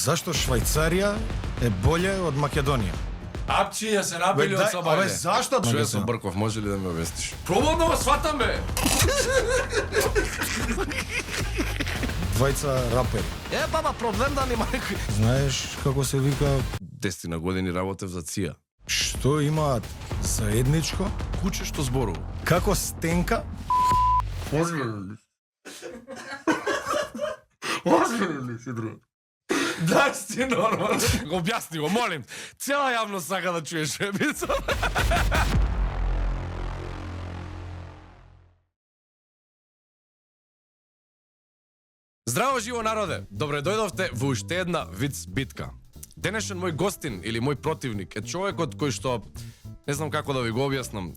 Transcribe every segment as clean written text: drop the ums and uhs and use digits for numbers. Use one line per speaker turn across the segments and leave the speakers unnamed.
Зашто Швајцарија е боле од Македонија?
Апчиња се набили од собајле.
Абе, зашто?
Што се Брков, може ли да ме обясниш? Пробам да го сватам, бе!
Двајца рапери.
Баба, проблем да нема некој.
Знаеш како се вика?
10 години работев за ЦИА.
Што имаат заедничко?
Куче што зборува.
Како стенка?
Озбилно ли? Озбилно ли си, друг? Да, си нормално. Го објасни го, молим. Цела јавност сака да чуеш епизод. Здраво живо народе. Добре дојдовте во уште една виц битка. Денешен мој гостин или мој противник е човекот кој што не знам како да ви го објаснам.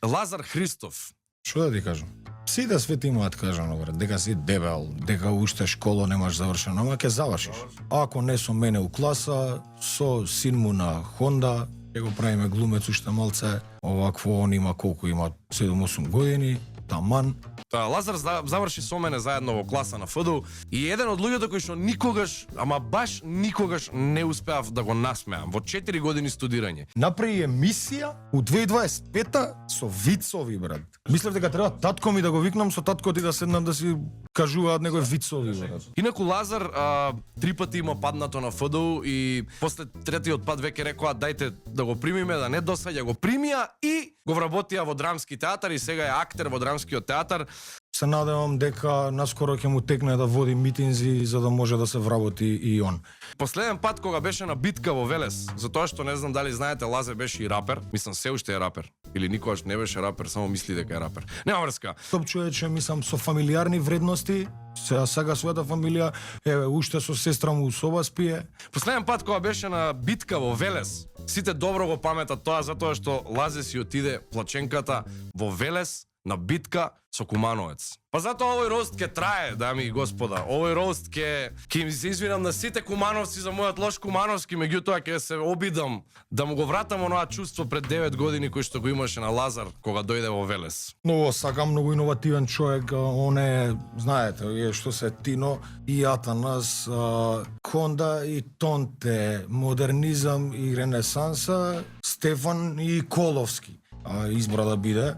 Лазар Христов.
Што да ти кажам? Сите свети имаат кажано, брат, дека си дебел, дека уште школа немаш завршено, ама ќе завршиш. Ако не со мене у класа, со син му на Хонда, ќе го правиме глумец уште малце, овакво он има колку има 7-8 години, таман.
Лазар заврши со мене заедно во класа на ФДУ и еден од луѓето кои што никогаш, ама баш никогаш не успеав да го насмеам во 4 години студирање.
Направи емисија у 2025 со вицови, брат. Мислев дека треба татко ми да го викнам со татко ти да седнам да си кажуваат некои вицови, брат.
Инаку Лазар 3 пати има паднато на ФДУ и после третиот пат веќе рекоа дајте да го примиме, да не досаѓа, го примија и го вработија во драмски театар и сега е актер во драмскиот театар.
Се надевам дека наскоро ќе му текне да води митинзи за да може да се вработи и он.
Последен пат кога беше на битка во Велес, затоа што не знам дали знаете, Лазе беше и рапер, мислам се уште е рапер, или никогаш не беше рапер, само мисли дека е рапер. Нема врска.
Топ човече, мислам, со фамилиарни вредности, сега својата фамилија е уште со сестра му соба спие.
Последен пат кога беше на битка во Велес, сите добро го паметат тоа затоа што Лазе си отиде плаченката во Велес на битка со Кумановец. Па затоа овој рост ке трае, дами и господа. Овој рост ке им се извинам на сите кумановци за мојот лош кумановски, меѓутоа ќе се обидам да му го вратам оноа чувство пред 9 години кој што го имаше на Лазар кога дојде во Велес.
Многу сакам, многу иновативен човек, он е, знаете, е што се Тино и Атанас, Хонда и Тонте, модернизам и ренесанса, Стефан и Коловски. Избра да биде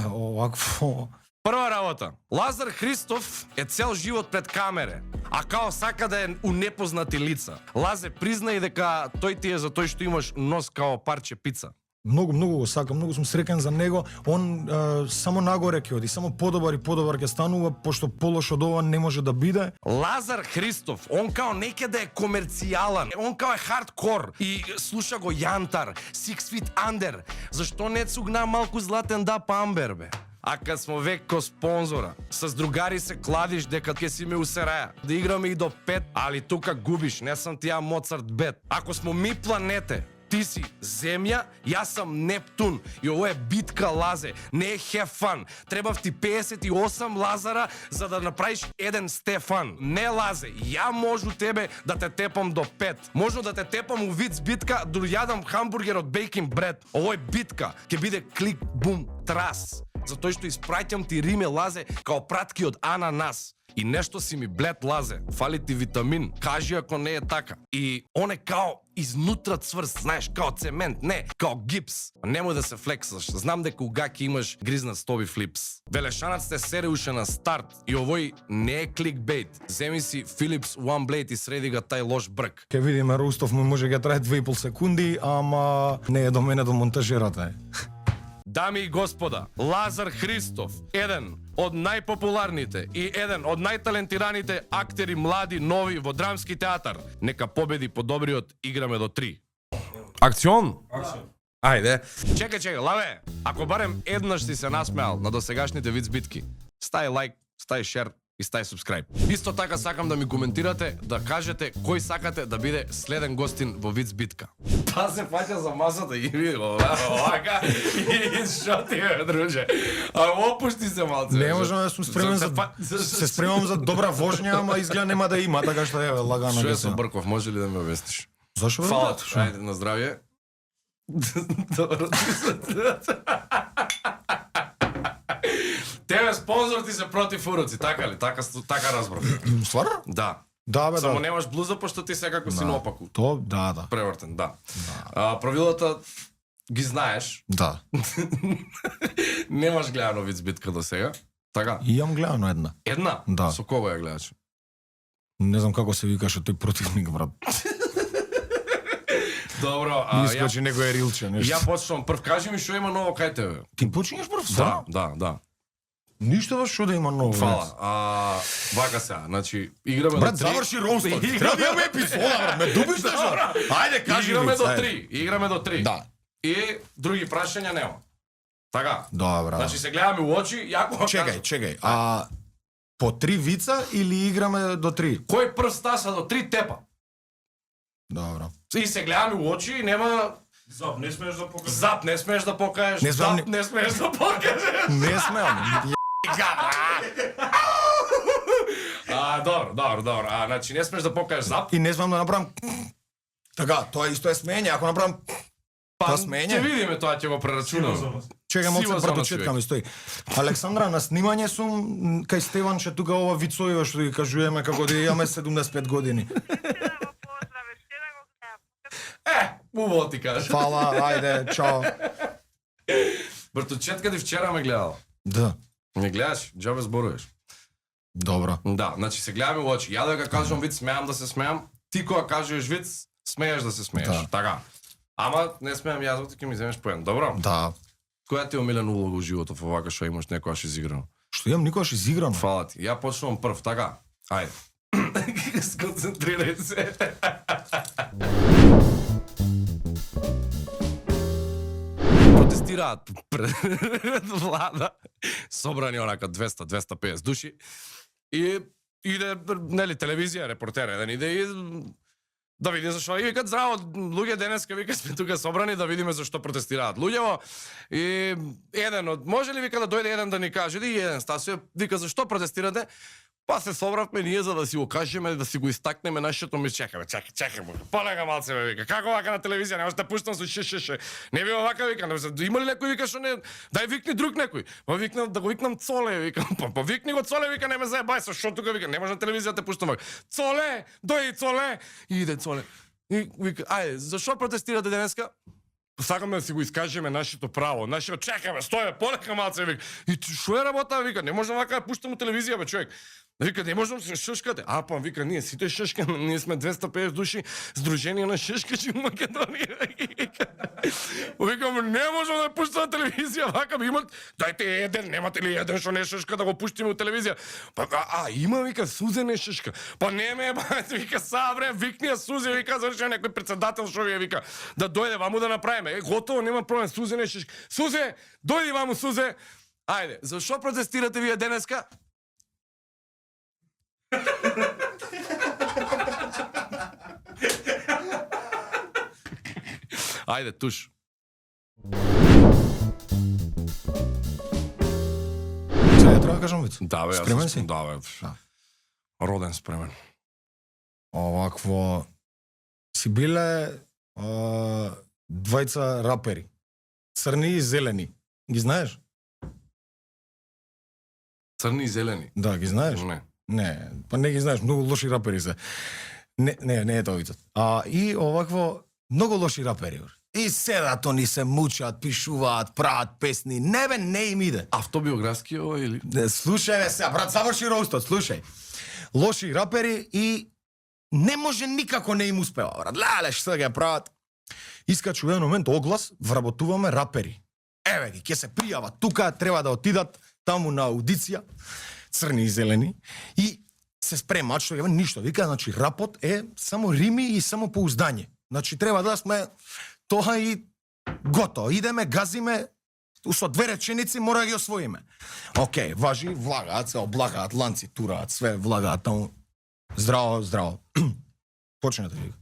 овакво.
Прва работа. Лазар Христов е цел живот пред камере, а као сака да е у непознати лица. Лазе, признај дека тој ти е за тој што имаш нос као парче пица.
Многу го сакам, многу сум среќен за него. Он само нагоре ќе оди, само подобар и подобар ќе станува, пошто полош од ова не може да биде.
Лазар Христов, он као некаде е комерцијален, он као е хардкор и слуша го Јантар, Six Feet Under. Зашто не цугна малку златен да памбер, бе? А кад смо век ко спонзора, с другари се кладиш дека ќе си ме усераја. Да играме и до 5, али тука губиш, не сам ти ја Моцарт бет. Ако смо ми планете, ти си Земја, јас сам Нептун и ово е битка, Лазе, не е хефан. Требав ти 58 Лазара за да направиш еден Стефан. Не, Лазе, ја можу тебе да те тепам до 5. Можу да те тепам у виц битка, да јадам хамбургер од бейкин бред. Ово е битка, ќе биде клик, бум, трас. Затоа што испраќам ти Риме, Лазе, као пратки од ананас. И нешто си ми блед, Лазе, фали ти витамин, кажи ако не е така. И он е као изнутра цврст, знаеш, као цемент, не, као гипс. Немој да се флексаш, знам дека уга ќе имаш гризнат стоби флипс. Велешанец те сере уште на старт и овој не е кликбейт. Земи си Philips One Blade и среди ga тај лош брк.
Ке видиме, Рустов му може ќе трае 2,5 секунди, ама не е до мене, до монтажерата е.
Дами и господа, Лазар Христов, еден од најпопуларните и еден од најталентираните актери млади, нови во драмски театар. Нека победи по добриот, играме до 3. Акцион? Ајде. Чекај, лаве, ако барем еднаш си се насмеал на досегашните виц битки, стај лайк, стај шер и стај субскрайб. Исто така сакам да ми коментирате, да кажете кој сакате да биде следен гостин во виц битка. Па се фаќа за масата и ви го овака и шоти, друже. А опушти се малце.
Не можам да сум спремен се спремам за добра вожња, ама изгледа нема да има, така што еве лагано
ќе
ќе
се.
се.
Брков, може ли да ме обясниш?
Зашо?
Фала, ајде на здравје. Добро. Тебе спонзор ти се против уроци, така ли? Така разбрав.
Стварно?
Да.
Да, бе,
Само
да.
немаш блуза, пошто ти секако си наопаку.
То, да.
Превртен, да. Правилата ги знаеш.
Да.
Немаш гледано виц битка до сега. Така.
И имам гледано една.
Една?
Да.
Со кого ја гледаш?
Не знам како се викаше тој противник, брат.
Добро,
Ми искачи некој рилче, нешто.
ја почнувам прв. Кажи ми што има ново кај тебе.
Ти почињаш прв
Да,
сам?
да.
Ништо во што да има ново.
Фала. Вака сега, значи играме
Брат,
до 3.
заврши ромстот. Треба да имаме епизода, брат. Ме дубиш нешто? Ајде, кажи
Играме
виц,
до
ајде.
3. Играме до 3.
Да.
И други прашања нема. Така.
Добра.
Значи се гледаме у очи, јако
Чекај. По 3 вица или играме до 3?
Кој прв стаса до 3 тепа?
Добро.
И се гледаме у очи, нема
Зап, не смееш да покажеш.
зап не смееш да покажеш,
Не знам
зап не смееш да покажеш.
Не смеам.
Добро. Значи не смееш да покажеш зап.
И не знам да направам. Така, тоа исто е смење, ако направам. Тоа смење?
Ќе видиме тоа, ќе го прерачунаме.
Чекам
Сила
од
зона,
пред ми стои. Александра, на снимање сум кај Стеванче тука ова вицојува што ги кажуваме како да имаме 75 години.
Убаво ти кажа.
Фала, ајде, чао.
Братовчетка ти вчера ме гледал.
Да.
Не гледаш, џабе зборуваш.
Добро.
Да, значи се гледаме во очи. Ја да ga кажам виц, смеам да се смеам. Ти кога кажеш виц, смееш да се смееш.
Да.
Така. Ама не смеам јас, ти ќе ми земеш поен. Добро?
Да.
Која ти е омилена улога во животот во вака што имаш некојаш изиграно?
Што имам никогаш изиграно.
Фала ти. Ја почнувам прв, така. Ајде. Сконцентрирај се. Протестираат пред влада, собрани онака 200-250 души, и иде, нели, телевизија, репортер еден иде и да види зашо. И викат, здраво, луѓе, денеска, вика, сме тука собрани да видиме зашто протестираат луѓево. И еден од, може ли, вика, да дојде еден да ни каже, и еден Стасио, вика, зашто протестирате? Па се собравме ние за да си го кажеме, да си го истакнеме нашето ми. Чекаме. Полега малце, бе, вика. Како вака на телевизија, не може да пуштам со ше. Не би вака, вика. Има ли некој, вика, што не... Дај викни друг некој. Па викнам, да го викнам Цоле, вика. Па викни го Цоле, вика, не ме заебај, со што тука, вика. Не може на телевизија да те пуштам. Цоле, дојди Цоле. И иде Цоле. И вика, ајде, зашо протестирате денеска? Сакаме да си го искажеме нашето право, нашето чекаме, стоја, полека малце, вика. И што е работа, вика, не можам вака да пуштам у телевизија, бе, човек. Вика, не можам се шишкате. Па, вика, ние сите шишкаме, ние сме 250 души, Сдружение на шишкачи в Македонија. Викам, не можам да пуштам на телевизија, вака, имат, дајте еден, немате ли еден што не шишка да го пуштиме у телевизија? Па, има, вика, Сузе не шишка. Па не ме, вика, сабре, викни ја Сузе, вика, зашто некој председател што ви вика, да дојде ваму да направиме. Готово, нема проблем, Сузе не шишка. Сузе, дојди ваму, Сузе. Ајде, зашо протестирате вие денеска? Ајде, туш.
Сега треба да кажам виц.
Да, бе,
Спремен си?
Да, бе. Роден спремен.
Овакво си биле двајца рапери. Црни и зелени. Ги знаеш?
Црни и зелени.
Да, ги знаеш?
Не.
Не, па не ги знаеш, многу лоши рапери се. Не е тоа вицот. И овакво многу лоши рапери. И седат они се мучат, пишуваат, прават песни. Не бе, не им иде.
Автобиографски ова или?
Слушај бе се, брат, заврши роустот, слушај. Лоши рапери и не може никако не им успева, брат. Леле, што ги прават? Искачу еден момент оглас, вработуваме рапери. Еве ги, ќе се пријават тука, треба да отидат таму на аудиција, црни и зелени, и се спремаат, што ја ништо. Вика, значи, рапот е само рими и само поуздање. Значи, треба да сме тоа и готово. Идеме, газиме, со две реченици мора да ги освоиме. Океј, важи, влагаат, се облагаат, ланци тураат, све влагаат таму. Здраво, здраво. Почнете вика.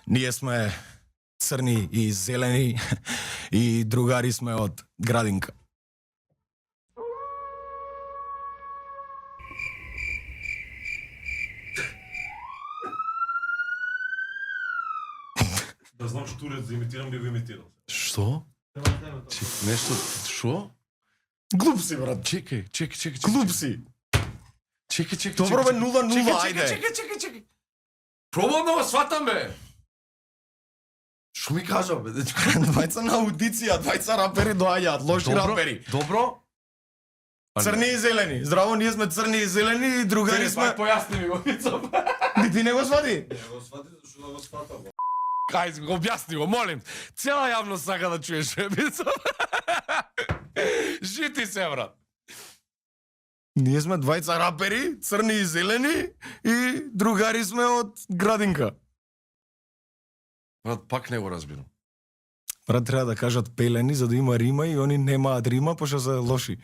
Ние сме црни и зелени и другари сме од Градинка.
Да знам што турец да имитирам, би го имитирал.
Што? Нешто, шо?
Глуп си, брат.
Чекај.
Глуп си.
Чекај.
Добро бе, 0-0, ајде.
Чекај. Пробам да го сватам бе. Што ми кажа бе?
Двајца на аудиција, двајца рапери доаѓаат, лоши рапери.
Добро.
Црни и зелени. Здраво, ние сме црни и зелени и другари сме.
Појасни ми го, Вицо.
Ти не го свати?
Не го свати зашто да го сватам.
Кај го објасни го, молим. Цела јавност сака да чуеш Вицо. Жити се, брат.
Ние сме двајца рапери, црни и зелени и другари сме од градинка.
Брат, пак не го разбирам.
Брат, треба да кажат пелени за да има рима и они немаат рима пошто се лоши.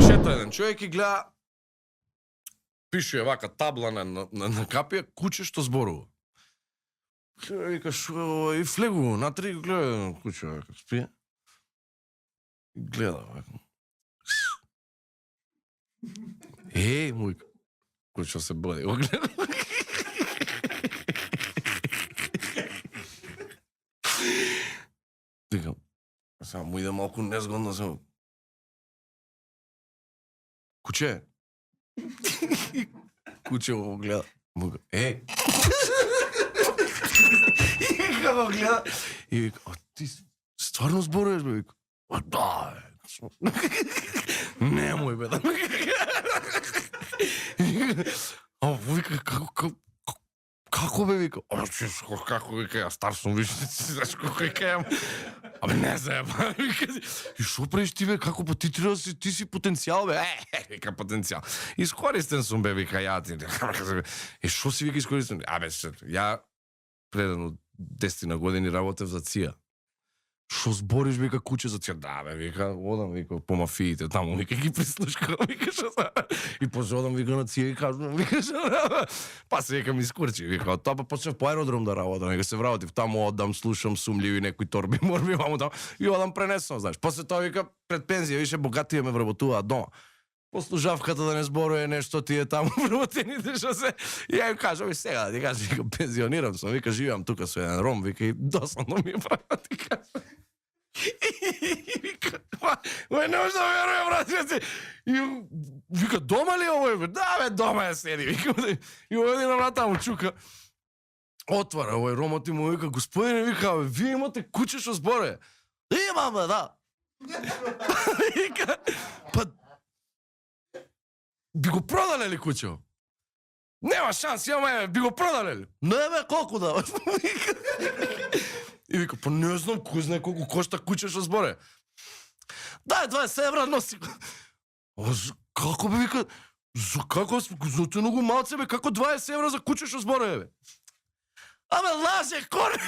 Шета еден човек и гледа, пише вака табла на капија, куче што зборува. Вика, шо, и флегу, натри гледа куче, вака, спие. Гледа, вака. Му вика, куче се боди, го гледа. Викам, само му иде малку незгодно, само. Куче. Куче го гледа. Му вика, И го гледа. И вика, ти стварно зборуваш, бе? Вика, да, бе. Немој, бе, да. Вика, како бе, вика? Како, вика, ја стар сум, виж, знаеш колко вика јам. Абе, не знам, вика, и шо правиш ти, бе, како, па ти треба си, ти си потенцијал, бе, вика, потенцијал. Искористен сум, бе, вика, ја ти, и шо си, вика, искористен? Абе, ја предано 10 години работев за ЦИА. Шо збориш, вика, куче за ЦИА? Да, бе, вика, одам, вика, по мафиите, таму, вика, ги прислушкам, вика, шо са. И после одам, вика, на ЦИА и кажам, вика, шо, па се, вика, ми скурчи, вика, од тоа па почнев по аеродром да работам, вика, се вработив, таму одам, слушам сумливи некои торби, морби, маму таму, и одам пренесам, знаеш. После тоа, вика, пред пензија, више, богатија ме вработуваат дома. Послужавката да не зборува нешто тие таму вработените што се. И ја им кажам, и сега да ти кажам, вика, пензионирам сум, вика, живеам тука со еден ром, вика, и досадно ми е брат, ти кажам. И вика, не може да веруjem, брат, и вика, дома ли овој, бе? Да, бе, дома е седи, вика, и оди на врата му чука. Отвара овој ромот и му вика, господине, вика, бе, вие имате куче што зборе? Имам, бе, да. Вика, па би го продале ли кучево? Нема шанс, јама би го продале ли? Не бе, колку да? И вика, па не знам, кој знае колку кошта куче што зборе. Дај 20 евра, носи го. Како бе, вика, како, за те многу малце, бе, како 20 евра за куче што зборе, бе? Абе, лаже, корне!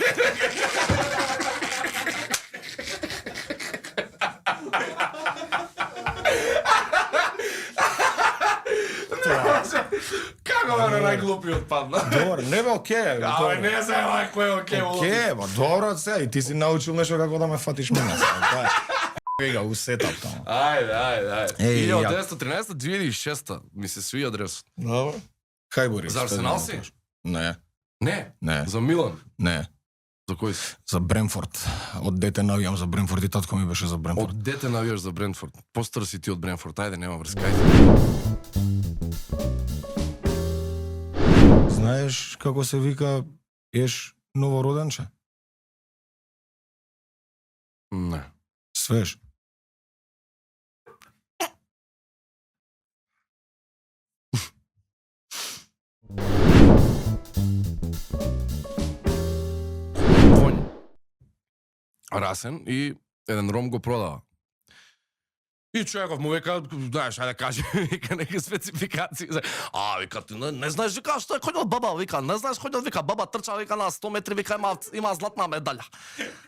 Како бе, најглупиот падна?
Добро, не бе, окей.
Абе, не знам кој е окей.
Окей, ба, добро, сега, и ти си научил нешто како да ме фатиш мене. Вега, усетав таму.
Ајде.
Еј,
1913-2006 ми се сви адресот.
Добро. Кај Борис?
За Арсенал си?
Не,
Не. За Милан?
не.
За кој си?
За Бренфорд. Од дете навијам за Бренфорд и татко ми беше за Бренфорд.
Од дете навијаш за Брентфорд. Постар си ти од Брентфорд. Ајде, нема врска. Ајде.
Знаеш како се вика еш новороденче?
Не.
Свеж.
Конј. Расен и еден ром го продава. И човеков му века, знаеш, ајде кажи, вика неки спецификации. Вика, ти не знаеш, вика, што е коњот баба, вика, не знаеш коњот, вика, баба трча, вика, на 100 метри, вика, има златна медалја.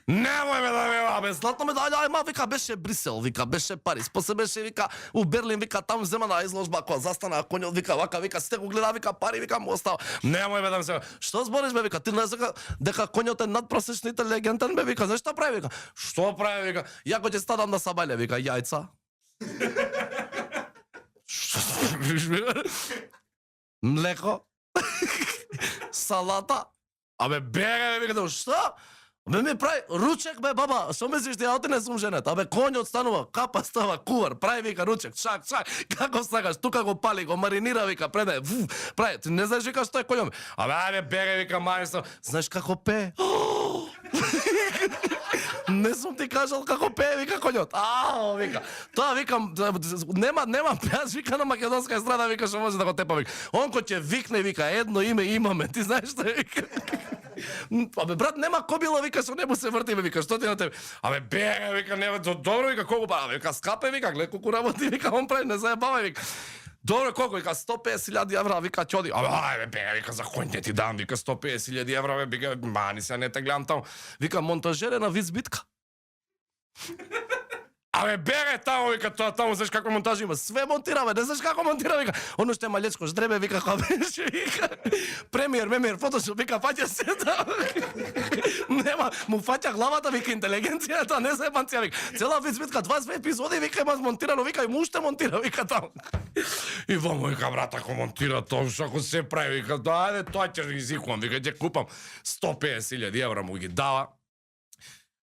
Немој ме да ме бабе, златна медалја, има, вика, беше Брисел, вика, беше Париз, после беше, вика, у Берлин, вика, таму зема на изложба, која застана коњот, вика, вака, вика, сите го гледа, вика, пари, вика, му остава. Немој ме да ме се. Што збориш, бе, вика, ти не знаеш дека коњот е надпросечно интелигентен, бе, вика, знаеш што прави, вика? Што прави, вика? Ја го ќе стадам на сабаље, вика, јајца. Млеко, салата, абе бега, вика, што? Ми прави ручек бе баба, што мислиш ти ја не сум женет? Абе конјот станува, капа става кувар, прави вика ручек, чак, како сакаш, тука го пали, го маринира вика преде, прави, ти не знаеш вика што е конјот. Абе бере вика мајстор, знаеш како пее? Не сум ти кажал како пее вика конјот. Вика. Тоа вика нема пеаш вика на македонска естрада вика што може да го тепа вика. Онко ќе викне вика едно име имаме, ти знаеш што вика. Абе брат нема кобила вика што не му се врти вика што ти на тебе. Абе бега вика нема добро вика колку па вика скапе вика глед колку работи вика он прави не заебава вика. Добро колку вика 150.000 евра вика ќоди. Абе бега вика за кој не ти дам вика 150.000 евра бе вика мани се не те гледам таму. Вика монтажер на виц битка. Абе бере таму вика тоа таму знаеш како монтаж има. Све монтира бе, не знаеш како монтира вика. Оно што е малечко ждребе вика како беше вика. Премиер, фотошоп вика фаќа се да. Нема, му фаќа главата вика интелигенцијата, не се панција вика. Цела вицбитка 22 епизоди вика има монтирано вика и му уште монтира вика таму. И вамо вика брат ако монтира тоа што ако се прави вика ајде тоа ќе ги изикувам вика ќе купам 150.000 евра му ги дава.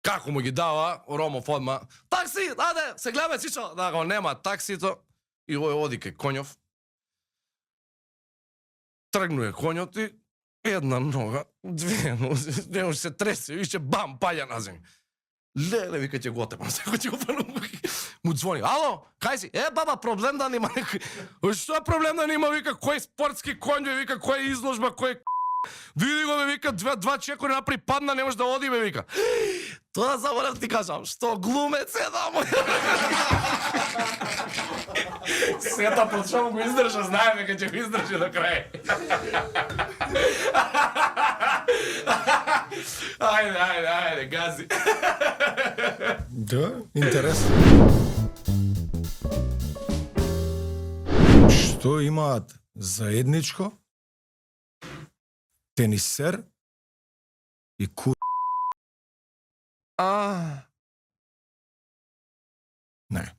Како му ги дава, Ромов одма, такси, аде, се гледаме чичо, да го нема таксито, и овој оди кај конјов. Тргнуе конјот и една нога, две нози, не се тресе, више бам, паѓа на земја. Леле, вика ќе го тепам, секој ќе го панам. Му звони, ало, кај си? Баба, проблем да нема некој. Што е проблем да нема, вика, кој спортски конј, вика, кој изложба, кој види го ме вика, два чекори напри падна, не може да оди ме вика. Тоа заборав ти кажам, што глумец е да му. Сета под шо го издржа, знаеме ке ќе го издржи до крај. Ајде, гази.
Да, интересно. Што имаат заедничко? Тенисер и Не.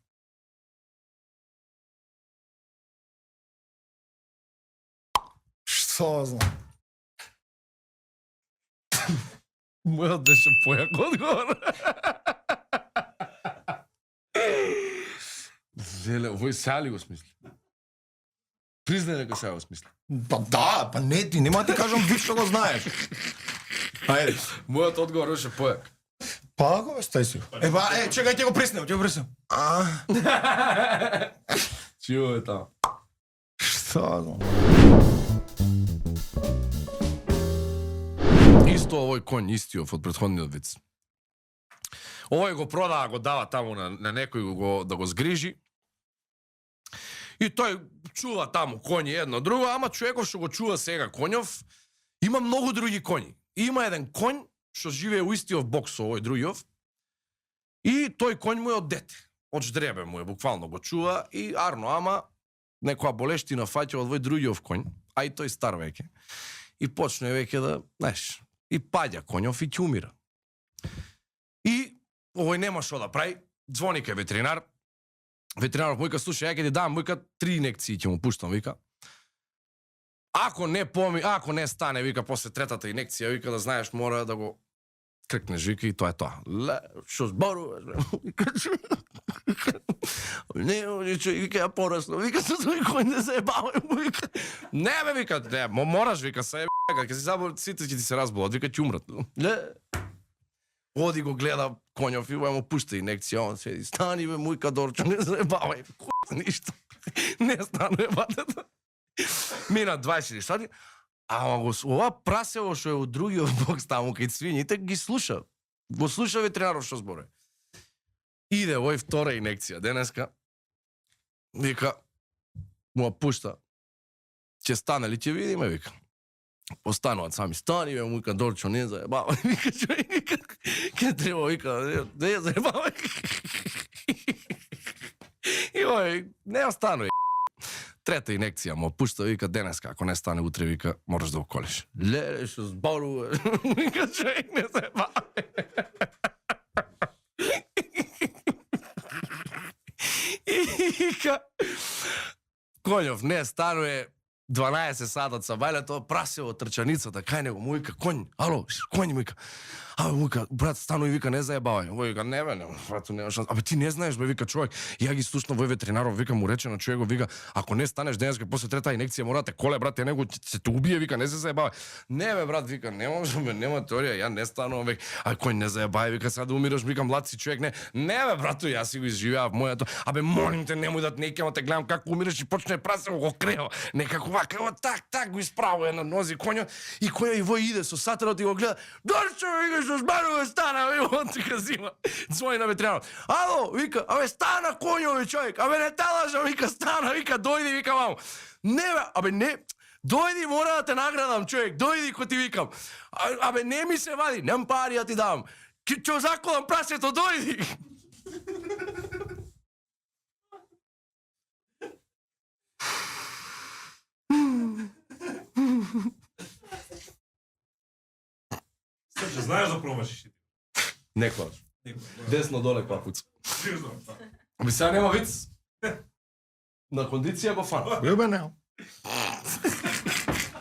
Што знам?
Мојот беше појак одговор. Леле, овој сега ли го смисли? Признај дека сега го смисли.
Па да, па не ти, нема ти кажам ви што го знаеш. Ајде.
Мојот одговор беше појак.
Па го стај си. Чекај, ќе го приснем.
Чио е тamo.
Што знам?
Исто овој конј, истиот од претходниот виц. Овој го продава, го дава таму на некој да го згрижи. И тој чува таму коњи едно друго, ама човеков што го чува сега конјов, има многу други коњи. Има еден конј што живее у истиот бокс со овој другиот. И тој конј му е од дете. Од ждребе му е, буквално го чува и арно, ама некоја болештина фаќа од овој другиот конј, а и тој стар веќе. И почне веќе да, знаеш, и паѓа конјов и ќе умира. И овој нема што да прави, звони кај ветеринар. Ветеринарот му вика, слушај, ја ќе ти дам, му вика, 3 инекции ќе му пуштам, вика. Ако не стане, вика, после третата инекција, вика, да знаеш, мора да го кркнеш, вика, и тоа е тоа. Ле, што зборуваш, не, вика, ја порасно, вика, со тој кој не се ебавај, вика. Не, бе, вика, не, мораш, вика, се ебавај, ќе си забор, сите ќе ти се разболат, вика, ќе умрат. Ле, оди го гледа конјов и му пушта инекција, он седи, стани бе, мујка Дорчо, не заебавај, ништо, не станува батето. Мина 24 сати, ама ова прасело што е од другиот бокс таму кај свињите ги слуша. Го слуша ветеринарот што зборува. Иде овој втора инекција денеска. Вика, му пушта. Ќе стане ли ќе видиме, вика. Остануваат сами, стани бе, мујка Дорчо, не заебавај, вика, човек, ке треба, вика, не заебавај. И овој, не останува. Трета инекција му пушта, вика, денеска, ако не стане утре, вика, можеш да го колиш. Леле, што зборуваш, вика, човек, не заебавај. И вика, конјов не станува 12 сата од сабајлето, прасе од трчаницата, кај него му вика, конј, ало, конј му вика, вика, брат, стану и вика, не заебавај. Овој вика, не брат, нема шанс. Абе ти не знаеш, бе, вика човек. Ја ги слушнав овој ветеринаров, вика му рече на човекот, вика, ако не станеш денеска после трета инекција, мора да те коле, брат, него се те убие, вика, не се заебавај. Не бе, брат, вика, не може, бе, нема теорија, ја не станувам век. А кој не заебај, вика, сега да умираш, вика, млад си човек, не. Не бе, брату, јас си го изживеав моето. Абе, молим те, немој да некема те гледам како умираш и почне прасе го крева. Некако вака, так го исправува на нози коњот и коњот и во иде со сатерот и го гледа. Дошо, вика, што збарува стана, и он ти казива. Звони на ветеринарот. Ало, вика, абе стана коњови човек. Абе не те лажам, вика, стана, вика, дојди, вика, мамо. Не бе, абе не. Дојди, мора да те наградам, човек. Дојди кој ти викам. Абе не ми се вади, нем пари ја ти дам. Ќе заколам прасето, дојди.
Срче, знаеш да промашиш?
Некојаш. Десно доле капуц.
Сериозно?
Аби сега нема виц. На кондиција го фана.
Бе, не.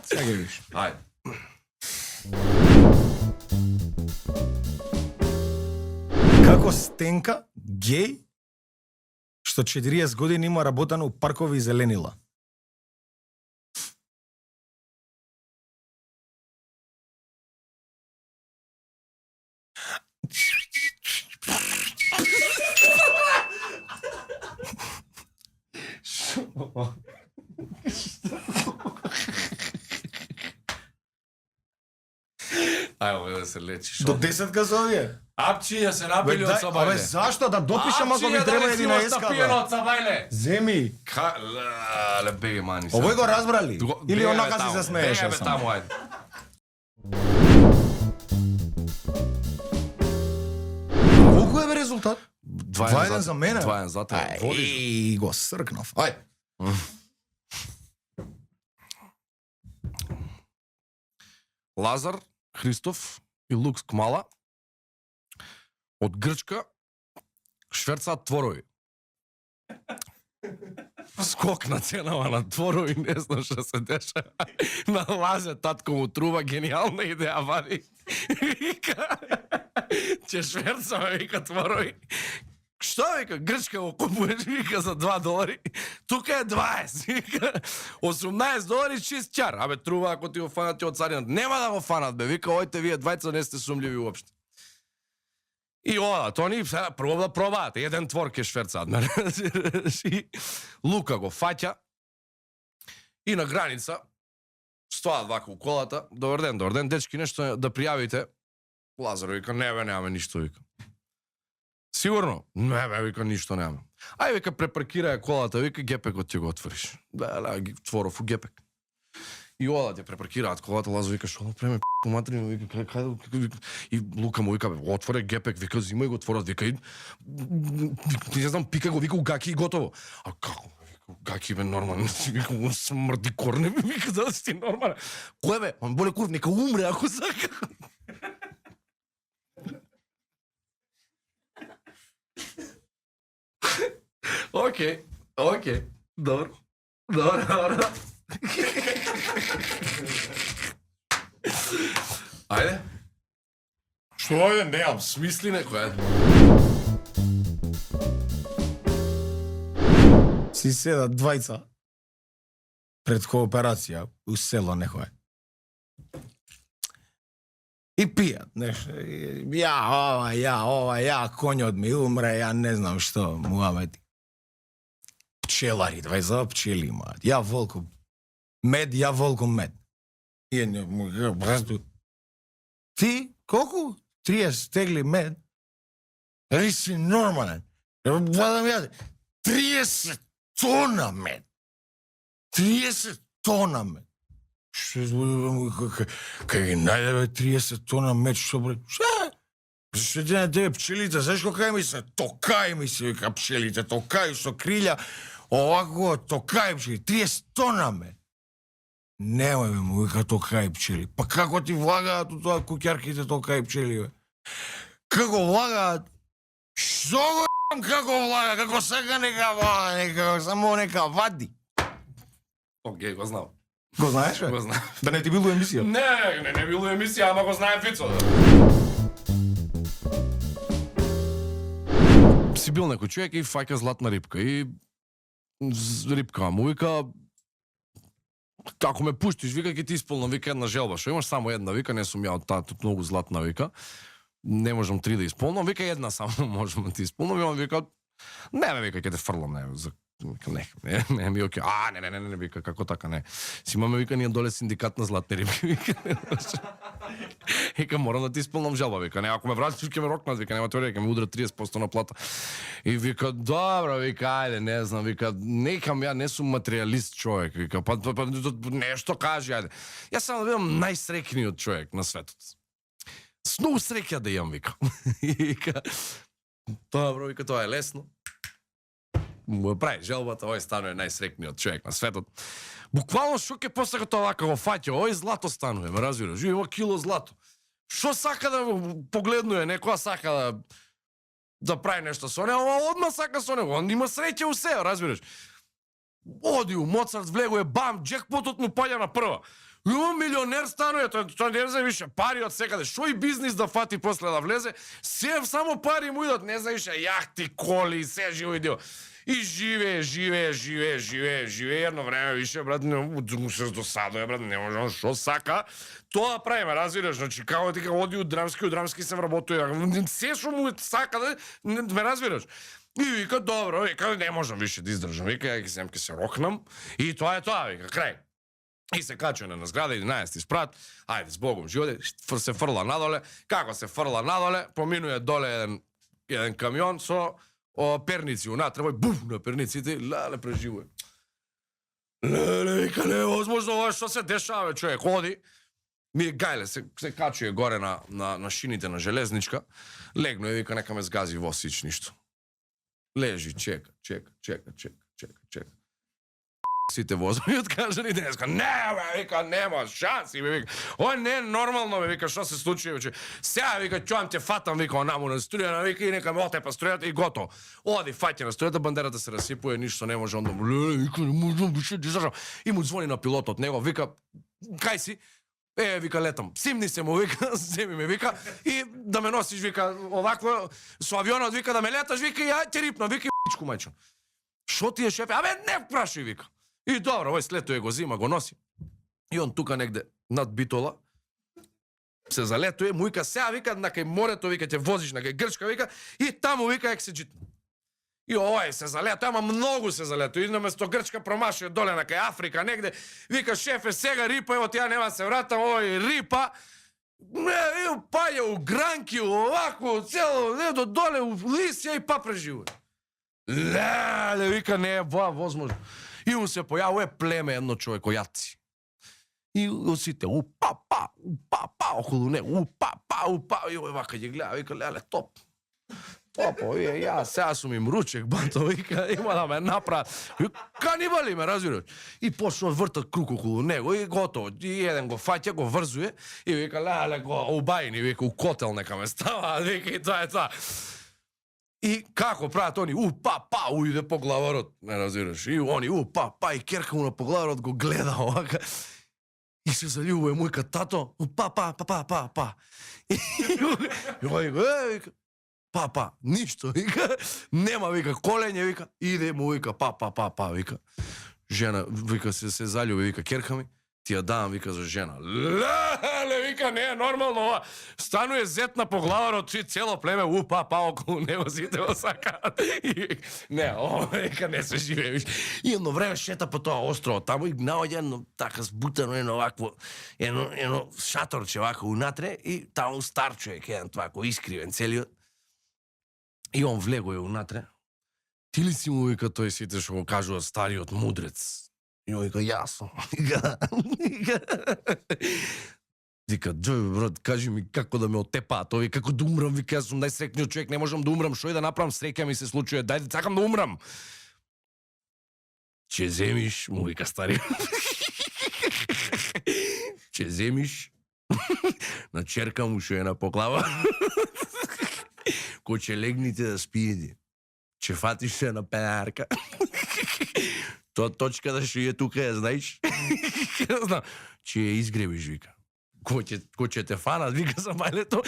Сега ги виш.
Ајде.
Како Стенка, геј, што 40 години има работено у паркови и зеленила.
Ајде да се лечиш.
До 10 за овие?
Апчиња се
Бе,
напили од
абе
сабајле.
зашто да допишам ако ми треба една еска?
од сабајле.
Земи.
Ле беге мани.
Овој го разбрали? Или онака си се смееше
Беге
само?
таму, ајде.
Колку е бе резултат? 2-1 за мене?
2-1 за те. Водиш.
Еј, го сркнав. Ајде.
Лазар Христов и Лукс Кмала од Грчка шверцаат творови. Скок на ценава на творови, не знам што се деша. На лаже татко му трува, гениална идеја вади. Вика, ќе шверцаме, вика, творови. Што, вика, Грчка го купуваш, вика, за $2. Тука е 20, вика, $18 чист чар. Абе, трува ако ти го фанат од царинат. Нема да го фанат, бе, вика, ојте вие двајца не сте сумљиви уопште. И ода, тони сега прво да пробаат, еден твор ке шверцаат. И Лука го фаќа и на граница стоат вака у колата. Добар ден, дечки, нешто да пријавите. Лазар вика, не бе, немаме ништо, вика. Сигурно? Не бе, вика, ништо немаме. Ај, вика, препаркирај колата, вика, гепекот ќе го отвориш. Да, творов у гепек. И ода ќе препаркираат колата, Лазар вика, што направиме, материно, вика, кај, и Лука му вика, отворе гепек, вика, зимај го отворат, вика, и не знам, пика го, вика, у гаки и готово. А како? Гаки бе нормално, вика, му смрди корне, вика, да си нормален. Кој бе? Он боле курв, нека умре ако сака. Океј, добро. Ајде.
Што е, неам.
Смисли некој, ајде.
Си седат двајца пред кооперација у село некој. И пијат нешто. Ја, конјот ми умре, ја не знам што, муамети. Пчелари, двајца пчели имаат. Ја волку мед, ја волку мед. И едно му брату, ти колку? 30 тегли мед? Али си нормален. Бадам ја 30 тона мед. 30 тона мед. Што кај ги најдебе 30 тона мед, што бре? Што ти на тебе пчелите, зашко кај ми се? Токај ми се, вика пчелите, токај со крилја, овако, токај пчели, 30 тона мед. Немој бе, му вика токај пчели. Па како ти влагаат у тоа куќарките токај пчели, бе? Како влагаат? Што го како влага, како сака нека влага, нека, само нека вади.
Океј, го знам.
Го знаеш, бе?
Го знам.
Да не ти било емисија?
Не било емисија, ама го знаем Фицо. си бил некој човек и фаќа златна рибка и рибка му вика како ме пуштиш, вика ќе ти исполнам вика една желба, што имаш само една, вика не сум ја од таа многу златна, вика. Не можам 3 да исполнам, вика една само можам да ти исполнам и он вика не, вика ќе те фрлам, не, за не ми оке. Не, вика како така не. Си имаме вика ние доле синдикат на златни рибки, вика. Вика морам да ти исполнам жалба, вика. Не, ако ме вратиш ќе ме рокнат, вика, нема тоа ќе ме удра 30% на плата. И вика добро, вика ајде, не знам, вика некам ја не сум материјалист човек, вика. Па нешто кажи, ајде. Јас сам да бидам најсреќниот човек на светот. С многу среќа да имам, вика. И вика добро, вика тоа е лесно. Му прави желбата, ој станува најсреќниот човек на светот. Буквално што ќе посака тоа вака го фаќа, ој злато станува, ме разбираш, има кило злато. Што сака да погледнува, некоја сака да прави нешто со него, одма сака со него, он има среќа у себе, разбираш. Оди у Моцарт, влегува, бам, джекпотот му паѓа на прва. Има милионер станува, тоа не взе више пари од секаде. Што и бизнис да фати после да влезе, се само пари му идат, не знаеш, јахти, коли, се живо и дело. И живее, едно време више, брат, му се досадува, брат, не може, што сака, тоа правиме, разбираш, значи, како ти оди од драмски се вработува, се што му сака, да, ме разбираш. И вика, добро, вика, не можам више да издржам, вика, ја ќе се рокнам, и тоа е тоа, вика, крај. И се качува на зграда, 11 спрат, ајде, с Богом, живоде, се фрла надоле, како се фрла надоле, поминува доле еден камион со перници унатре, буф на перниците, леле преживува. Леле, вика, не е возможно ова што се дешава, човек, оди, ми гајле, се качува горе на шините на железничка, легно и вика, нека ме сгази восич, ништо. Лежи, чека. Сите возови откажани денеска. Не, бе, вика, нема шанси, бе, вика. Ој не е нормално, бе, вика, што се случи, ве, сега, вика, чуам те фатам, вика, онаму на струјата, вика, и нека ме отепа струјата и готово. Оди, фаќа на струјата, бандерата се расипува, ништо не може, онда, вика, не можам више да издржам. И му звони на пилотот него, вика, кај си? Вика, летам. Симни се му, вика, земи ме, вика, и да ме носиш, вика, овакво, со авионот, вика, да ме леташ, вика, и ја те рипна, вика, пичку мајчо. Шо ти е, шефе? Абе, не прашај, вика. И добро, овој слетува го зима, го носи. И он тука негде над Битола се залетува, му вика, сега, вика, на кај морето, вика, ќе возиш на кај Грчка, вика, и таму, вика, ек се джитна. И овој се залетува, ама многу се залетува. И наместо Грчка промашува доле на кај Африка, негде, вика, шефе, сега рипа, ево тја нема се вратам, овој рипа, и паја у гранки, овако, цело, не до доле, у Лисија и па преживува. Леле, вика, не е возможно. И му се појавува племе едно човекојаци. И сите упа, околу него, упа, и овој вака ќе гледа, вика, леле, топ, ја, сега сум им ручек, бато, вика, има да ме направат. Канибали ме, разбираш. И почнува вртат круг околу него и готово. И еден го фаќа, го врзуе и вика, леле, го убајни, вика, у котел нека ме става, вика, и тоа е тоа. И како прават они, уиде по главарот, не разбираш, и они, и керка му на поглаварот го гледа овака, и се заљубува мојка тато, па. И ој, вика, па, ништо, вика, нема, вика, колење, вика, иде му, вика, па, вика, жена, вика, се заљуби, вика, керка ми, ти ја давам, вика, за жена. Леле, вика, не е нормално ова. Стануе зет на поглаварот, и цело племе, па, околу него сите го сакаат. Не, ова, вика, не се живее, виж. И едно време шета по тоа острово таму и наоѓа едно така збутано, едно вакво, едно шаторче вако унатре и таму стар човек, еден вако искривен целиот. И он влегува унатре. Ти ли си му, вика, тој сите што го кажува стариот мудрец? И он вика, јасно. Вика, брат, кажи ми како да ме отепаат, ови, како да умрам, вика, јас сум најсреќниот човек, не можам да умрам, што и да направам, среќа ми се случува, дајде, сакам да умрам. Ќе земиш, му вика стари. Ќе земиш на черка му што е на поклава. Кој ќе легните да спиеди. Ќе фатиш се на пенарка. Тоа точка да што е тука, ја знаеш? Знам. Ќе ја изгребиш, вика. Кој ќе те фанат, вика, за мајлето,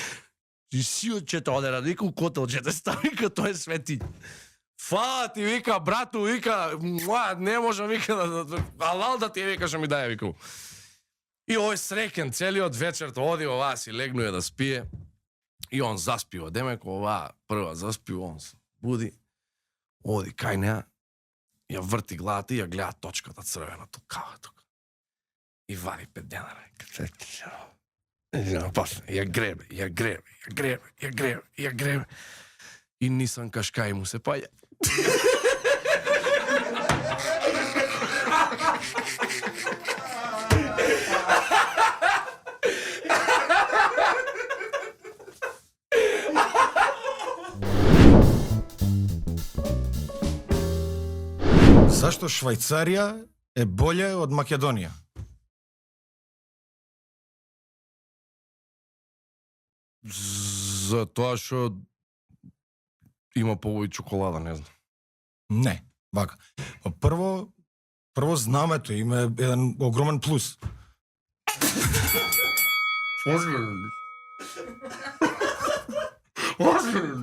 И сиотчето оде на вику котелчете стави като тој свети. Фала ти вика брату, вика, не можам вика алал да ти вика што ми дај вику. И овој среќен целиот вечер оди оваа си легнуе да спие. И он заспива, демеко оваа прва заспива, он се буди. Оди кај неа, ја врти главата и ја гледа точката црвена тукава тука. И вади 5 денара. Ја гребе. И Нисан Кашкај му се паѓа.
Зашто Швајцарија е боле од Македонија?
За тоа што има повој чоколада, не знам.
Не, вака. Прво знамето има еден огромен плюс.
Озбилно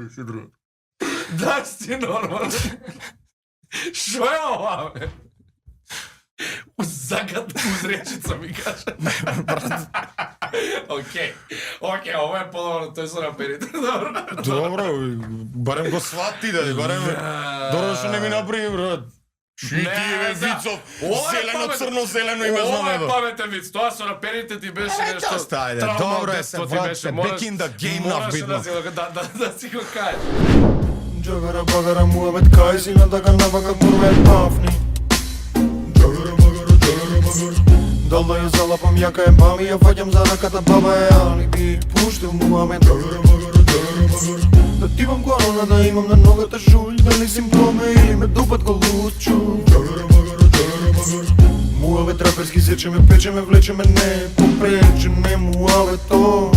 ли си, друг? Да си нормален. Шо е ова, бе? Загад узречица ми кажа. Океј, ова е подобро, тој се наперите.
Добро, барем го свати, да, барем... Добро што не ми направи, брат. Шитиеве вицов, зелено, црно, зелено има знамето.
Ова е паметен виц, тоа со наперите ти беше нешто...
Стајде, добро е, се врате, back in the game на видно.
Да си го кажеш.
Джагара багара муавет кајзина да га навака курве пафни. Джагара багара дал да ја залапам јака е мами, ја фаќам за раката баба е алиби. Пуштил Муамед. Джагара багара да тивам корона, да имам на ногата жулј, дали симптоме или ме дупат го лучу. Джагара багара Муавет раперски сечеме, печеме, влечеме, не попрече, не Муавет то.